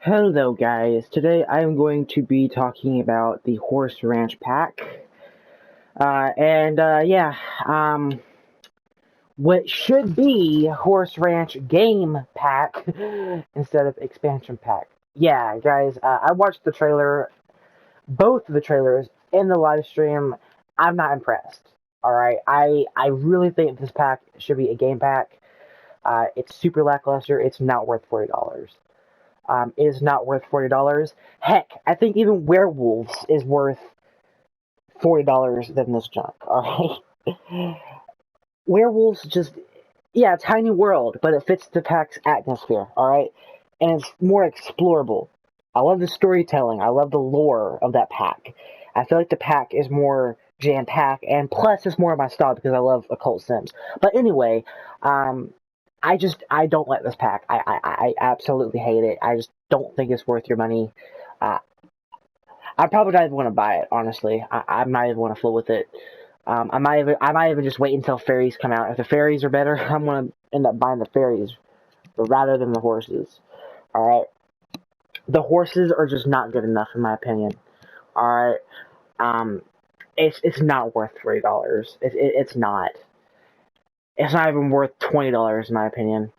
Hello guys, today I am going to be talking about the Horse Ranch pack. Yeah, what should be Horse Ranch game pack instead of expansion pack. Yeah, guys, I watched the trailer, both of the trailers, in the live stream. I'm not impressed. Alright, I really think this pack should be a game pack. It's super lackluster, it's not worth $40. Is not worth $40. Heck, I think even werewolves is worth $40 than this junk. All right, werewolves just tiny world, but it fits the pack's atmosphere. All right, and it's more explorable. I love the storytelling. I love the lore of that pack. I feel like the pack is more jam packed, and plus it's more of my style because I love occult sims. But anyway, I don't like this pack. I absolutely hate it. I just don't think it's worth your money. Uh, I probably not even want to buy it. Honestly, I'm not even want to fool with it. I might even just wait until fairies come out. If the fairies are better, I'm gonna end up buying the fairies rather than the horses. All right, the horses are just not good enough in my opinion. All right, um, it's not worth $40. It's not. It's not even worth $20 in my opinion.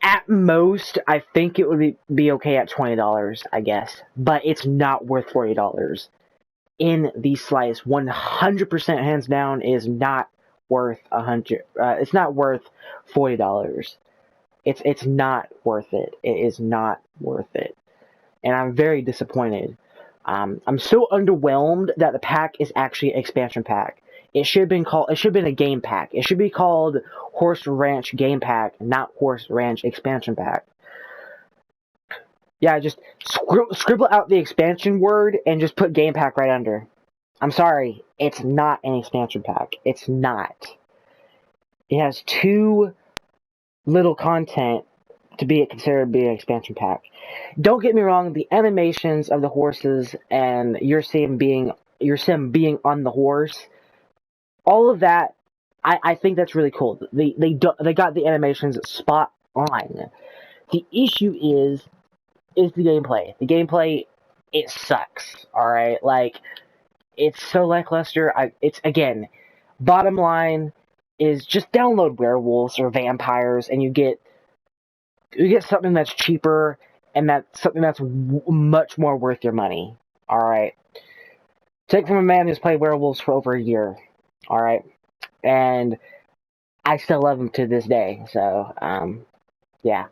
At most, I think it would be okay at $20, I guess. But it's not worth $40. In the slice, 100% hands down is not worth it's not worth $40. It's not worth it. It is not worth it. And I'm very disappointed. I'm so underwhelmed that the pack is actually an expansion pack. It should have been called. It should have been a game pack. It should be called Horse Ranch Game Pack, not Horse Ranch Expansion Pack. Yeah, just scribble out the expansion word and just put Game Pack right under. I'm sorry, it's not an expansion pack. It's not. It has too little content to be considered to be an expansion pack. Don't get me wrong, the animations of the horses and your sim being on the horse, all of that, I think that's really cool. They got the animations spot on. The issue is the gameplay. The gameplay, it sucks. All right, like it's so lackluster. It's again, bottom line is just download werewolves or vampires, and you get something that's cheaper and that's something that's much more worth your money. All right, take from a man who's played werewolves for over a year. All right, and I still love him to this day. So yeah.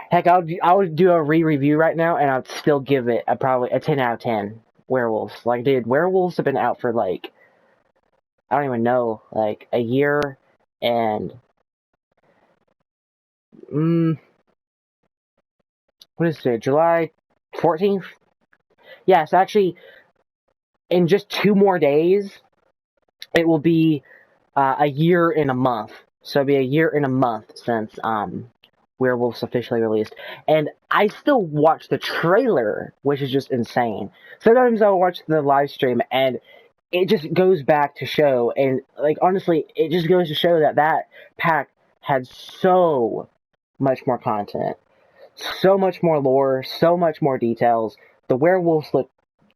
Heck, I would do a re-review right now, and I'd still give it probably a 10 out of 10. Werewolves, like, dude, werewolves have been out for like I don't even know, like a year, and what is it? July 14th? Yes, actually, in just 2 more days, it will be a year in a month. So it'll be a year in a month since Werewolves officially released. And I still watch the trailer, which is just insane. Sometimes I'll watch the live stream and it just goes back to show, and like honestly, it just goes to show that that pack had so much more content, so much more lore, so much more details. The werewolves look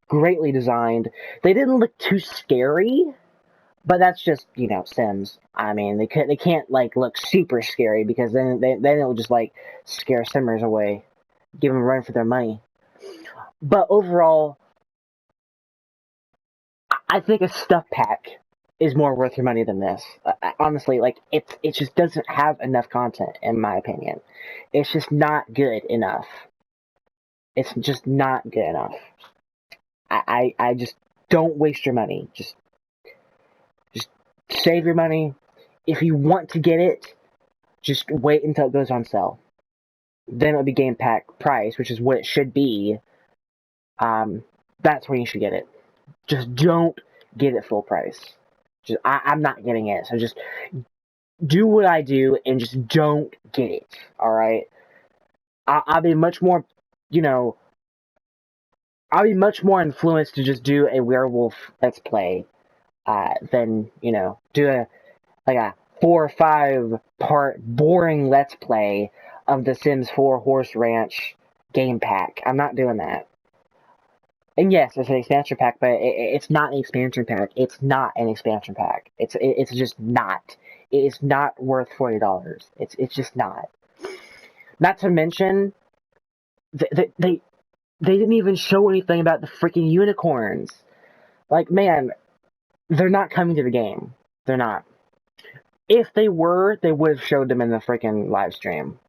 greatly designed. They didn't look too scary, but that's just, Sims. I mean, they can't like look super scary because then it'll just like scare Simmers away, give them a run for their money. But overall, I think a stuff pack is more worth your money than this. Honestly, like it just doesn't have enough content in my opinion. It's just not good enough. It's just not good enough. I just don't waste your money. Just save your money. If you want to get it, just wait until it goes on sale. Then it'll be game pack price, which is what it should be. That's when you should get it. Just don't get it full price. I'm not getting it, so just do what I do and just don't get it. All right. I'll be much more, you know, I'll be much more influenced to just do a werewolf let's play, than do a 4 or 5 part boring let's play of the Sims 4 Horse Ranch game pack. I'm not doing that. And yes, it's an expansion pack, but it's not an expansion pack. It's not an expansion pack. It's just not. It is not worth $40. It's just not. Not to mention, they didn't even show anything about the freaking unicorns. Like, man, they're not coming to the game. They're not. If they were, they would have showed them in the freaking live stream.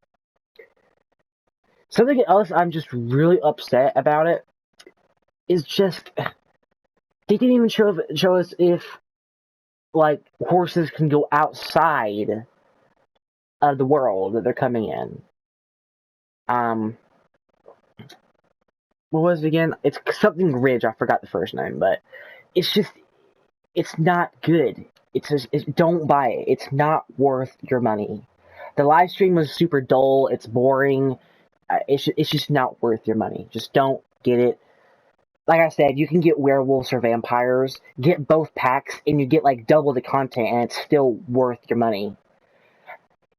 Something else I'm just really upset about it is just they didn't even show us if like horses can go outside of the world that they're coming in. What was it again? It's something Ridge. I forgot the first name, but it's not good. Don't buy it. It's not worth your money. The live stream was super dull. It's boring. It's just not worth your money. Just don't get it. Like I said, you can get werewolves or vampires, get both packs, and you get like double the content, and it's still worth your money.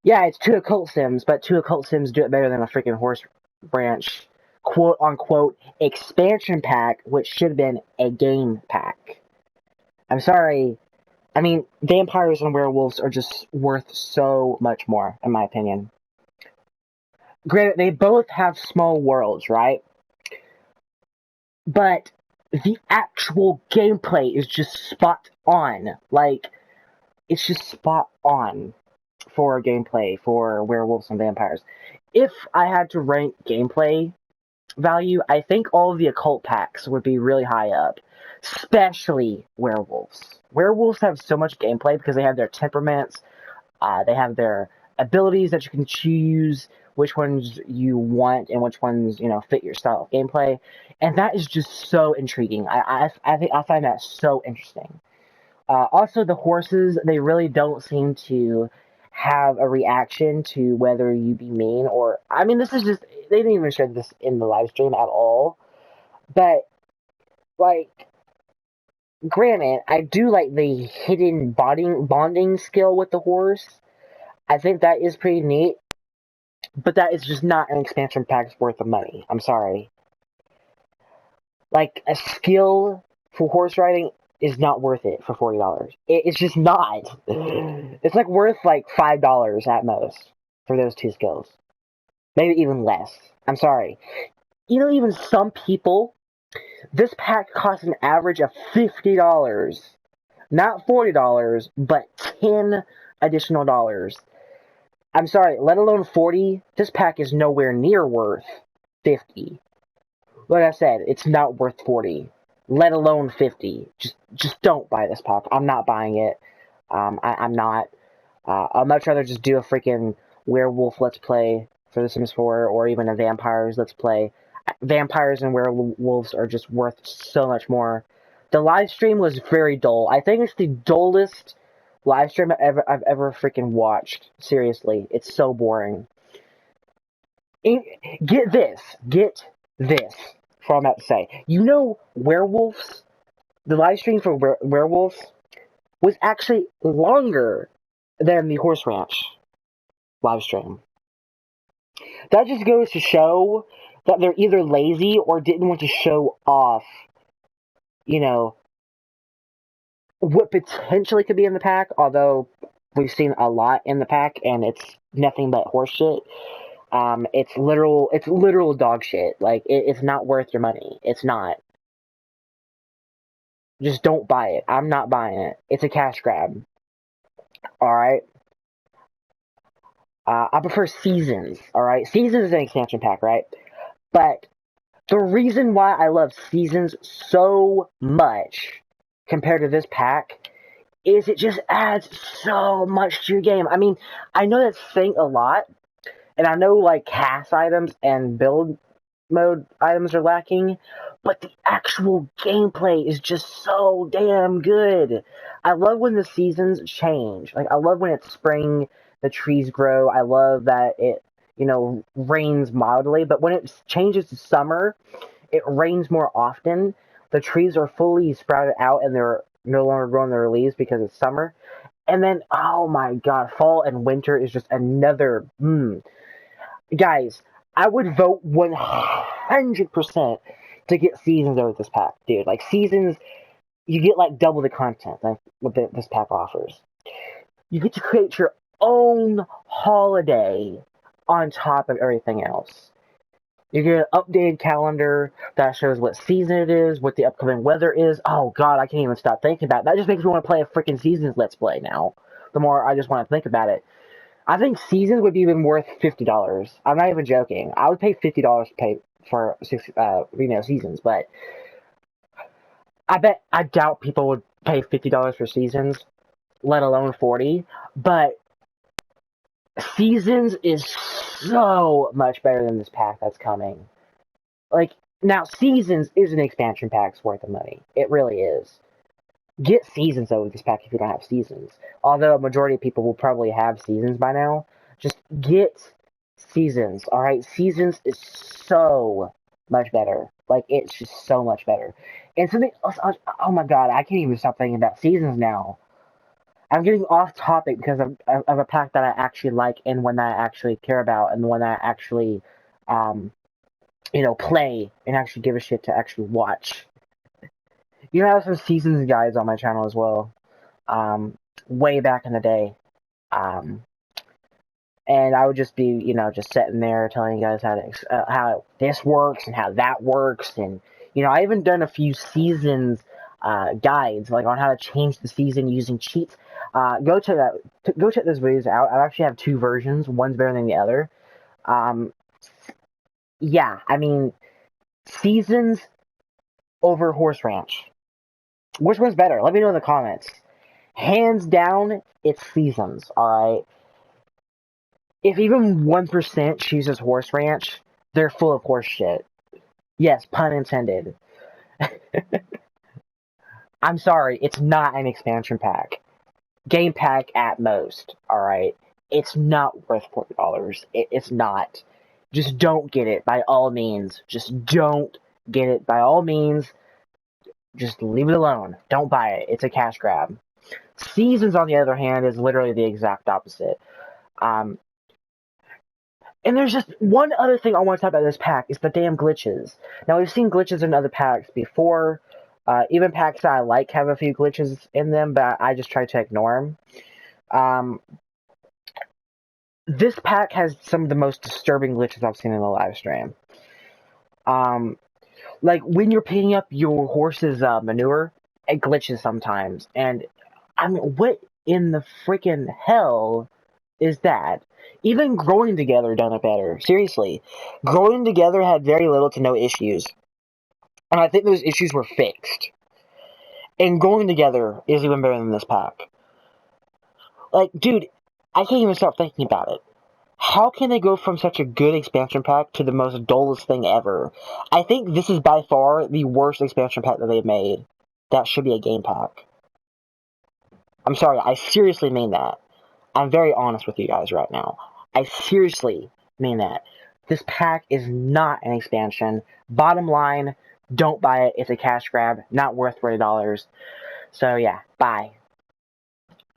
Yeah, it's 2 occult sims, but 2 occult sims do it better than a freaking horse branch, quote unquote, expansion pack, which should have been a game pack. I'm sorry. I mean, vampires and werewolves are just worth so much more, in my opinion. Granted, they both have small worlds, right? But the actual gameplay is just spot on. Like, it's just spot on for gameplay for werewolves and vampires. If I had to rank gameplay value, I think all of the occult packs would be really high up. Especially werewolves. Werewolves have so much gameplay because they have their temperaments, they have their abilities that you can choose, which ones you want and which ones, fit your style of gameplay. And that is just so intriguing. I find that so interesting. Also, the horses, they really don't seem to have a reaction to whether you be mean or... I mean, this is just... They didn't even show this in the live stream at all. But, like... Granted, I do like the hidden bonding skill with the horse. I think that is pretty neat. But that is just not an expansion pack's worth of money. I'm sorry. Like, a skill for horse riding is not worth it for $40. It's just not. It's like worth like $5 at most for those 2 skills. Maybe even less. I'm sorry. Even some people, this pack costs an average of $50. Not $40, but 10 additional dollars. I'm sorry, let alone 40, this pack is nowhere near worth 50. Like I said, it's not worth 40, let alone 50. Just don't buy this pack. I'm not buying it. I'm not. I'd much rather just do a freaking werewolf let's play for The Sims 4, or even a vampires let's play. Vampires and werewolves are just worth so much more. The live stream was very dull. I think it's the dullest live stream I've ever freaking watched. Seriously, it's so boring. Get this. For I'm about to say. Werewolves, the live stream for werewolves was actually longer than the Horse Ranch live stream. That just goes to show that they're either lazy or didn't want to show off, what potentially could be in the pack, although we've seen a lot in the pack and it's nothing but horse shit. It's literal dog shit. Like, it's not worth your money. It's not. Just don't buy it. I'm not buying it. It's a cash grab. Alright? I prefer Seasons, alright? Seasons is an expansion pack, right? But the reason why I love Seasons so much compared to this pack is it just adds so much to your game. I mean, I know that's saying a lot, and I know, like, cast items and build mode items are lacking, but the actual gameplay is just so damn good. I love when the seasons change. Like, I love when it's spring, the trees grow. I love that it, rains mildly, but when it changes to summer, it rains more often. The trees are fully sprouted out and they're no longer growing their leaves because it's summer. And then, oh my god, fall and winter is just another, Guys, I would vote 100% to get seasons over this pack, dude. Like, seasons, you get like double the content that what this pack offers. You get to create your own holiday on top of everything else. You get an updated calendar that shows what season it is, what the upcoming weather is. Oh god, I can't even stop thinking about it. That just makes me want to play a freaking Seasons Let's Play now. The more I just want to think about it. I think Seasons would be even worth $50. I'm not even joking. I would pay $50 to pay for Seasons, but I doubt people would pay $50 for Seasons, let alone 40. But Seasons is so much better than this pack that's coming. Like, now, Seasons is an expansion pack's worth of money. It really is. Get Seasons over this pack if you don't have Seasons. Although a majority of people will probably have Seasons by now. Just get Seasons, alright? Seasons is so much better. Like, it's just so much better. And something else, oh my god, I can't even stop thinking about Seasons now. I'm getting off topic because of a pack that I actually like and one that I actually care about and the one that I actually, play and actually give a shit to actually watch. I have some Seasons guides on my channel as well, way back in the day. And I would just be, just sitting there telling you guys how this works and how that works. And, I even done a few Seasons guides, like on how to change the season using cheats. Go check those videos out. I actually have two versions. One's better than the other. Yeah, I mean, Seasons over Horse Ranch. Which one's better? Let me know in the comments. Hands down, it's Seasons, alright? If even 1% chooses Horse Ranch, they're full of horse shit. Yes, pun intended. I'm sorry, it's not an expansion pack. Game pack at most, alright? It's not worth $40. It's not. Just don't get it, by all means. Just don't get it, by all means. Just leave it alone. Don't buy it. It's a cash grab. Seasons, on the other hand, is literally the exact opposite. And there's just one other thing I want to talk about this pack, is the damn glitches. Now, we've seen glitches in other packs before. Even packs that I like have a few glitches in them, but I just try to ignore them. This pack has some of the most disturbing glitches I've seen in the live stream. Like, when you're picking up your horse's manure, it glitches sometimes. And, I mean, what in the freaking hell is that? Even Growing Together done it better. Seriously. Growing Together had very little to no issues. And I think those issues were fixed. And Growing Together is even better than this pack. Like, dude, I can't even stop thinking about it. How can they go from such a good expansion pack to the most dullest thing ever? I think this is by far the worst expansion pack that they've made. That should be a game pack. I'm sorry, I seriously mean that. I'm very honest with you guys right now. I seriously mean that. This pack is not an expansion. Bottom line, don't buy it. It's a cash grab, not worth $40. So yeah, bye.